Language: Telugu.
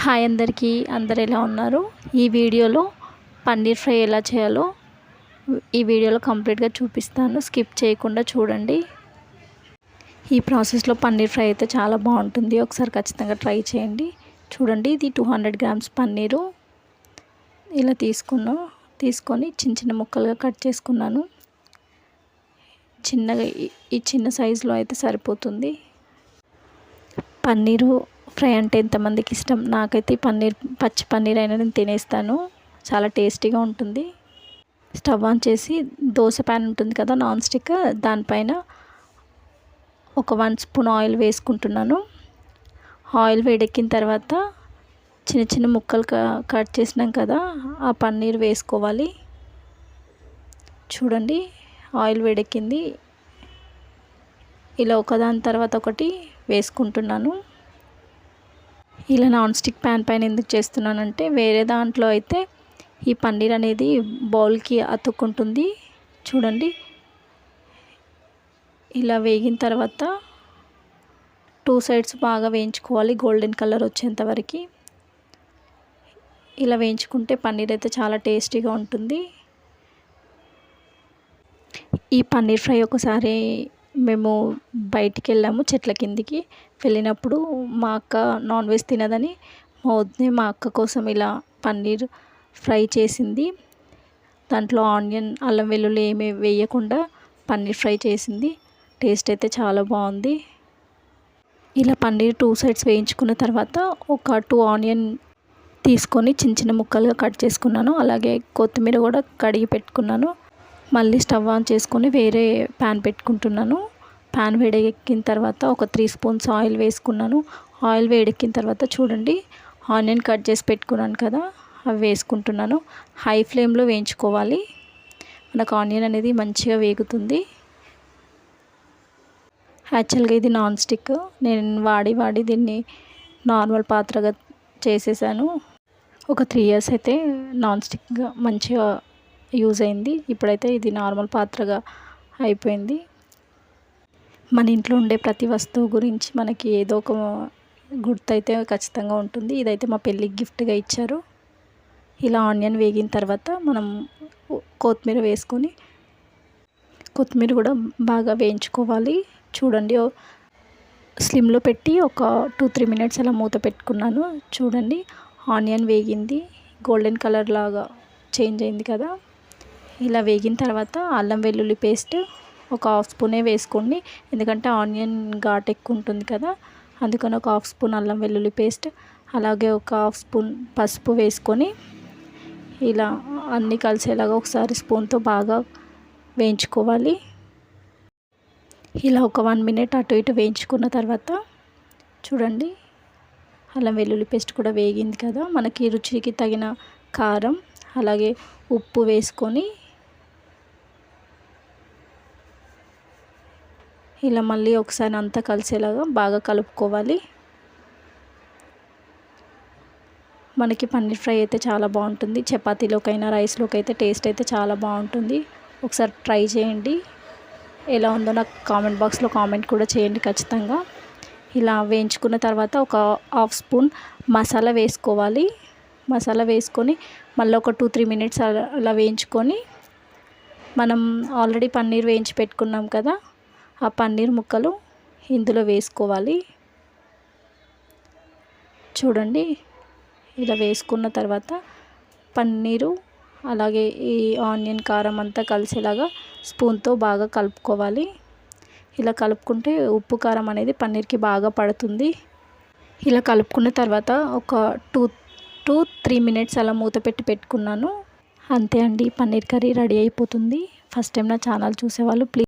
హాయ్ అందరికీ, అందరు ఎలా ఉన్నారు? ఈ వీడియోలో పన్నీర్ ఫ్రై ఎలా చేయాలో ఈ వీడియోలో కంప్లీట్గా చూపిస్తాను. స్కిప్ చేయకుండా చూడండి. ఈ ప్రాసెస్లో పన్నీర్ ఫ్రై అయితే చాలా బాగుంటుంది. ఒకసారి ఖచ్చితంగా ట్రై చేయండి. చూడండి, ఇది 200 గ్రామ్స్ పన్నీరు ఇలా తీసుకొని చిన్న చిన్న ముక్కలుగా కట్ చేసుకున్నాను. ఈ చిన్న సైజులో అయితే సరిపోతుంది. పన్నీరు ఫ్రై అంటే ఎంతమందికి ఇష్టం? నాకైతే పచ్చి పన్నీర్ అయినా నేను తినేస్తాను. చాలా టేస్టీగా ఉంటుంది. స్టవ్ ఆన్ చేసి దోశ ప్యాన్ ఉంటుంది కదా, నాన్ స్టిక్, దానిపైన ఒక 1 స్పూన్ ఆయిల్ వేసుకుంటున్నాను. ఆయిల్ వేడెక్కిన తర్వాత చిన్న చిన్న ముక్కలు కట్ చేసినాం కదా, ఆ పన్నీర్ వేసుకోవాలి. చూడండి, ఆయిల్ వేడెక్కింది. ఇలా ఒకదాని తర్వాత ఒకటి వేసుకుంటున్నాను. ఇలా నాన్ స్టిక్ ప్యాన్ పైన ఎందుకు చేస్తున్నానంటే, వేరే దాంట్లో అయితే ఈ పన్నీర్ అనేది బౌల్కి అతుక్కుంటుంది. చూడండి, ఇలా వేగిన తర్వాత 2 సైడ్స్ బాగా వేయించుకోవాలి, గోల్డెన్ కలర్ వచ్చేంత వరకు. ఇలా వేయించుకుంటే పన్నీర్ అయితే చాలా టేస్టీగా ఉంటుంది. ఈ పన్నీర్ ఫ్రై ఒకసారి మేము బయటికి వెళ్ళాము, చెట్ల కిందికి వెళ్ళినప్పుడు మా అక్క నాన్ వెజ్ తినదని మా అక్క కోసం ఇలా పన్నీర్ ఫ్రై చేసింది. దాంట్లో ఆనియన్, అల్లం వెల్లుల్లి ఏమీ వేయకుండా పన్నీర్ ఫ్రై చేసింది. టేస్ట్ అయితే చాలా బాగుంది. ఇలా పన్నీర్ 2 సైడ్స్ వేయించుకున్న తర్వాత ఒక 2 ఆనియన్ తీసుకొని చిన్న చిన్న ముక్కలుగా కట్ చేసుకున్నాను. అలాగే కొత్తిమీర కూడా కడిగి పెట్టుకున్నాను. మళ్ళీ స్టవ్ ఆన్ చేసుకొని వేరే ప్యాన్ పెట్టుకుంటున్నాను. ప్యాన్ వేడెక్కిన తర్వాత ఒక 3 స్పూన్స్ ఆయిల్ వేసుకున్నాను. ఆయిల్ వేడెక్కిన తర్వాత చూడండి, ఆనియన్ కట్ చేసి పెట్టుకున్నాను కదా, అవి వేసుకుంటున్నాను. హై ఫ్లేమ్లో వేయించుకోవాలి. మనకు ఆనియన్ అనేది మంచిగా వేగుతుంది. యాక్చువల్గా ఇది నాన్ స్టిక్, నేను వాడి దీన్ని నార్మల్ పాత్రగా చేసేసాను. ఒక 3 ఇయర్స్ అయితే నాన్ స్టిక్గా మంచిగా యూజ్ అయింది. ఇప్పుడైతే ఇది నార్మల్ పాత్రగా అయిపోయింది. మన ఇంట్లో ఉండే ప్రతి వస్తువు గురించి మనకి ఏదో ఒక గుర్తు అయితే ఖచ్చితంగా ఉంటుంది. ఇదైతే మా పెళ్ళికి గిఫ్ట్గా ఇచ్చారు. ఇలా ఆనియన్ వేగిన తర్వాత మనం కొత్తిమీర వేసుకొని కొత్తిమీర కూడా బాగా వేయించుకోవాలి. చూడండి, స్లిమ్లో పెట్టి ఒక 2-3 మినిట్స్ అలా మూత పెట్టుకున్నాను. చూడండి, ఆనియన్ వేగింది, గోల్డెన్ కలర్ లాగా చేంజ్ అయింది కదా. ఇలా వేగిన తర్వాత అల్లం వెల్లుల్లి పేస్ట్ ఒక 1/2 స్పూనే వేసుకోండి, ఎందుకంటే ఆనియన్ ఘాట్ ఎక్కువ ఉంటుంది కదా, అందుకని ఒక 1/2 స్పూన్ అల్లం వెల్లుల్లి పేస్ట్, అలాగే ఒక 1/2 స్పూన్ పసుపు వేసుకొని ఇలా అన్నీ కలిసేలాగా ఒకసారి స్పూన్తో బాగా వేయించుకోవాలి. ఇలా ఒక 1 మినిట్ అటు ఇటు వేయించుకున్న తర్వాత చూడండి, అల్లం వెల్లుల్లి పేస్ట్ కూడా వేగింది కదా. మనకి రుచికి తగిన కారం అలాగే ఉప్పు వేసుకొని ఇలా మళ్ళీ ఒకసారి అంతా కలిసేలాగా బాగా కలుపుకోవాలి. మనకి పన్నీర్ ఫ్రై అయితే చాలా బాగుంటుంది. చపాతీలోకైనా రైస్లోకి అయితే టేస్ట్ అయితే చాలా బాగుంటుంది. ఒకసారి ట్రై చేయండి. ఎలా ఉందో నాకు కామెంట్ బాక్స్లో కామెంట్ కూడా చేయండి ఖచ్చితంగా. ఇలా వేయించుకున్న తర్వాత ఒక 1/2 స్పూన్ మసాలా వేసుకోవాలి. మసాలా వేసుకొని మళ్ళీ ఒక 2-3 మినిట్స్ అలా వేయించుకొని మనం ఆల్రెడీ పన్నీర్ వేయించి పెట్టుకున్నాం కదా, ఆ పన్నీర్ ముక్కలు ఇందులో వేసుకోవాలి. చూడండి, ఇలా వేసుకున్న తర్వాత పన్నీరు అలాగే ఈ ఆనియన్ కారం అంతా కలిసేలాగా స్పూన్తో బాగా కలుపుకోవాలి. ఇలా కలుపుకుంటే ఉప్పు కారం అనేది పన్నీర్కి బాగా పడుతుంది. ఇలా కలుపుకున్న తర్వాత ఒక 2-3 మినిట్స్ అలా మూత పెట్టుకున్నాను. అంతే అండి, పన్నీర్ కర్రీ రెడీ అయిపోతుంది. ఫస్ట్ టైం నా ఛానల్ చూసేవాళ్ళు ప్లీజ్